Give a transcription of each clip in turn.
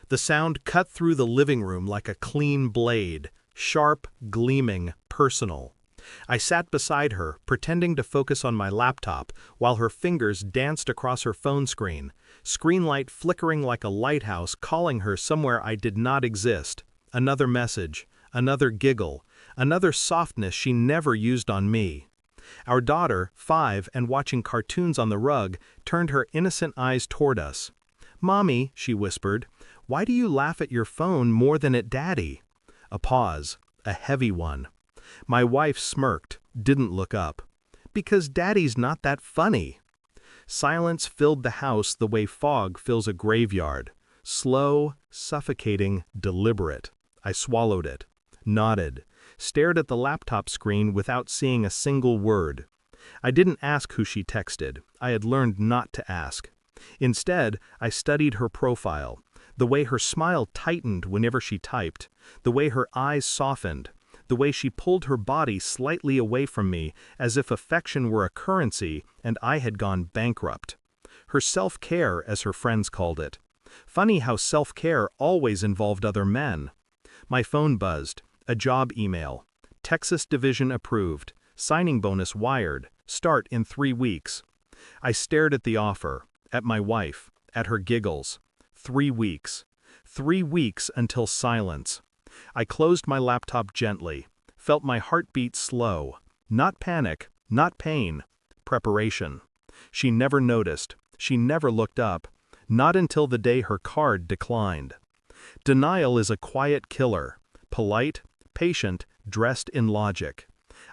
The sound cut through the living room like a clean blade, sharp, gleaming, personal. I sat beside her, pretending to focus on my laptop, while her fingers danced across her phone screen, screen light flickering like a lighthouse calling her somewhere I did not exist. Another message, another giggle, another softness she never used on me. Our daughter, 5 and watching cartoons on the rug, turned her innocent eyes toward us. "Mommy," she whispered, "why do you laugh at your phone more than at Daddy?" A pause, a heavy one. My wife smirked, didn't look up. "Because Daddy's not that funny." Silence filled the house the way fog fills a graveyard. Slow, suffocating, deliberate. I swallowed it, nodded, stared at the laptop screen without seeing a single word. I didn't ask who she texted. I had learned not to ask. Instead, I studied her profile, the way her smile tightened whenever she typed, the way her eyes softened, the way she pulled her body slightly away from me as if affection were a currency and I had gone bankrupt. Her self-care, as her friends called it. Funny how self-care always involved other men. My phone buzzed. A job email. Texas Division approved. Signing bonus wired. Start in 3 weeks. I stared at the offer, at my wife, at her giggles. 3 weeks. 3 weeks until silence. I closed my laptop gently, felt my heartbeat slow. Not panic, not pain. Preparation. She never noticed. She never looked up. Not until the day her card declined. Denial is a quiet killer. Polite, patient, dressed in logic.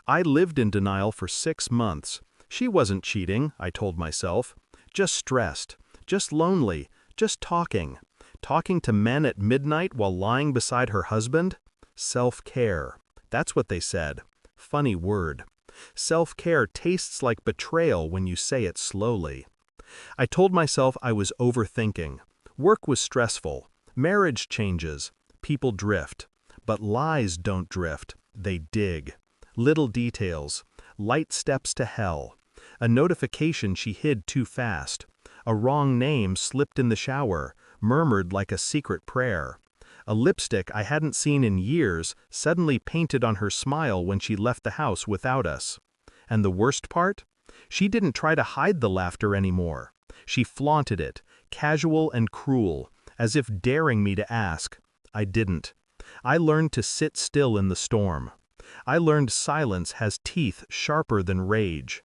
I lived in denial for 6 months. She wasn't cheating, I told myself. Just stressed, just lonely, just talking. Talking to men at midnight while lying beside her husband? Self-care. That's what they said. Funny word. Self-care tastes like betrayal when you say it slowly. I told myself I was overthinking. Work was stressful. Marriage changes. People drift. But lies don't drift. They dig. Little details. Light steps to hell. A notification she hid too fast. A wrong name slipped in the shower, murmured like a secret prayer. A lipstick I hadn't seen in years suddenly painted on her smile when she left the house without us. And the worst part? She didn't try to hide the laughter anymore. She flaunted it, casual and cruel, as if daring me to ask. I didn't. I learned to sit still in the storm. I learned silence has teeth sharper than rage.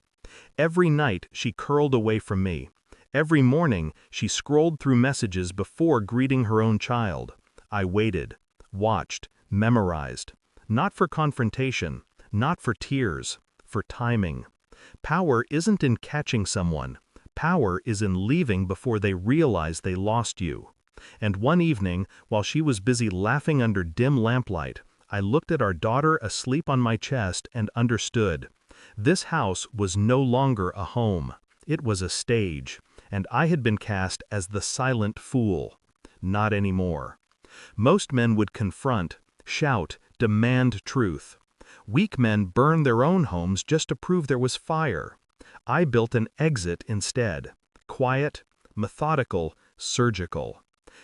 Every night she curled away from me. Every morning she scrolled through messages before greeting her own child. I waited, watched, memorized. Not for confrontation, not for tears, for timing. Power isn't in catching someone. Power is in leaving before they realize they lost you. And one evening, while she was busy laughing under dim lamplight, I looked at our daughter asleep on my chest and understood. This house was no longer a home. It was a stage, and I had been cast as the silent fool. Not anymore. Most men would confront, shout, demand truth. Weak men burn their own homes just to prove there was fire. I built an exit instead. Quiet, methodical, surgical.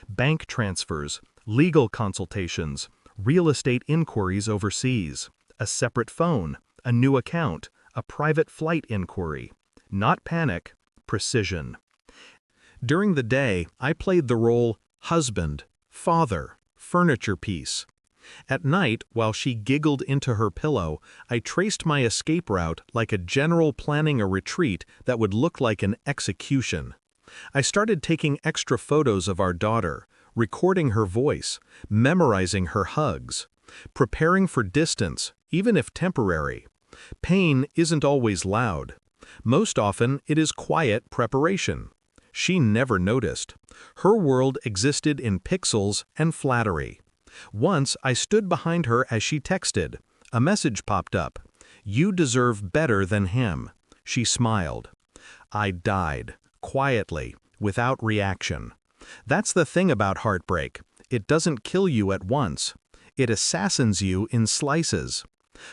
Bank transfers, legal consultations, real estate inquiries overseas, a separate phone, a new account, a private flight inquiry. Not panic, precision. During the day, I played the role husband, father, furniture piece. At night, while she giggled into her pillow, I traced my escape route like a general planning a retreat that would look like an execution. I started taking extra photos of our daughter, recording her voice, memorizing her hugs, preparing for distance, even if temporary. Pain isn't always loud. Most often, it is quiet preparation. She never noticed. Her world existed in pixels and flattery. Once, I stood behind her as she texted. A message popped up. "You deserve better than him." She smiled. I died, quietly, without reaction. That's the thing about heartbreak. It doesn't kill you at once. It assassins you in slices.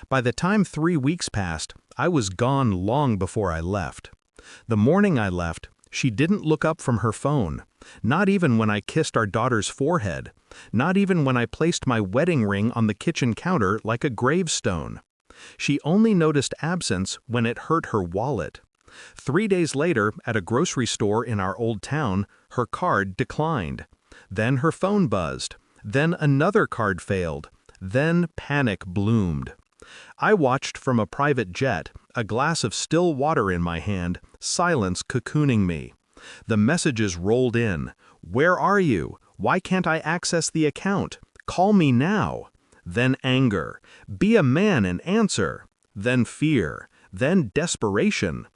By the time 3 weeks passed, I was gone long before I left. The morning I left, She didn't look up from her phone, not even when I kissed our daughter's forehead, not even when I placed my wedding ring on the kitchen counter like a gravestone. She only noticed absence when it hurt her wallet. 3 days later, at a grocery store in our old town, her card declined. Then her phone buzzed. Then another card failed. Then panic bloomed. I watched from a private jet, a glass of still water in my hand, silence cocooning me. The messages rolled in. Where are you? Why can't I access the account? Call me now. Then anger. Be a man and answer. Then fear. Then desperation.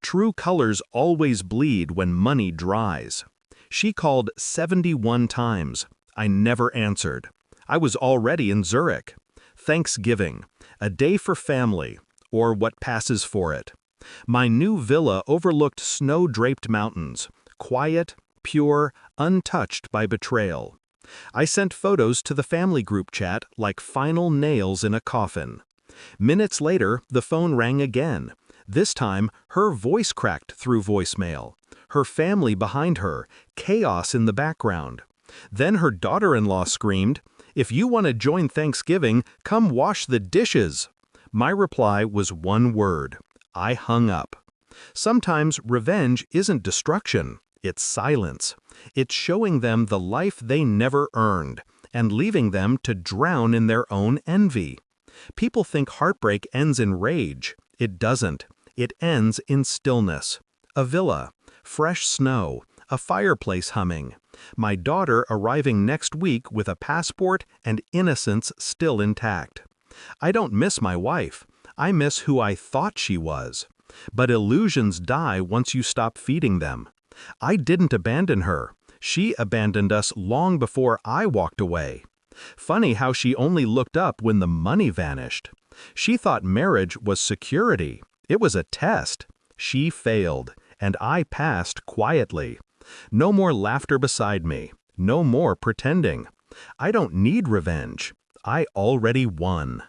True colors always bleed when money dries. She called 71 times. I never answered. I was already in Zurich. Thanksgiving, a day for family, or what passes for it. My new villa overlooked snow-draped mountains, quiet, pure, untouched by betrayal. I sent photos to the family group chat like final nails in a coffin. Minutes later, the phone rang again. This time, her voice cracked through voicemail. Her family behind her, chaos in the background. Then her daughter-in-law screamed, "If you want to join Thanksgiving, come wash the dishes." My reply was one word. I hung up. Sometimes revenge isn't destruction, it's silence. It's showing them the life they never earned, and leaving them to drown in their own envy. People think heartbreak ends in rage. It doesn't. It ends in stillness. A villa, fresh snow, a fireplace humming. My daughter arriving next week with a passport and innocence still intact. I don't miss my wife. I miss who I thought she was. But illusions die once you stop feeding them. I didn't abandon her. She abandoned us long before I walked away. Funny how she only looked up when the money vanished. She thought marriage was security. It was a test. She failed, and I passed quietly. No more laughter beside me. No more pretending. I don't need revenge. I already won.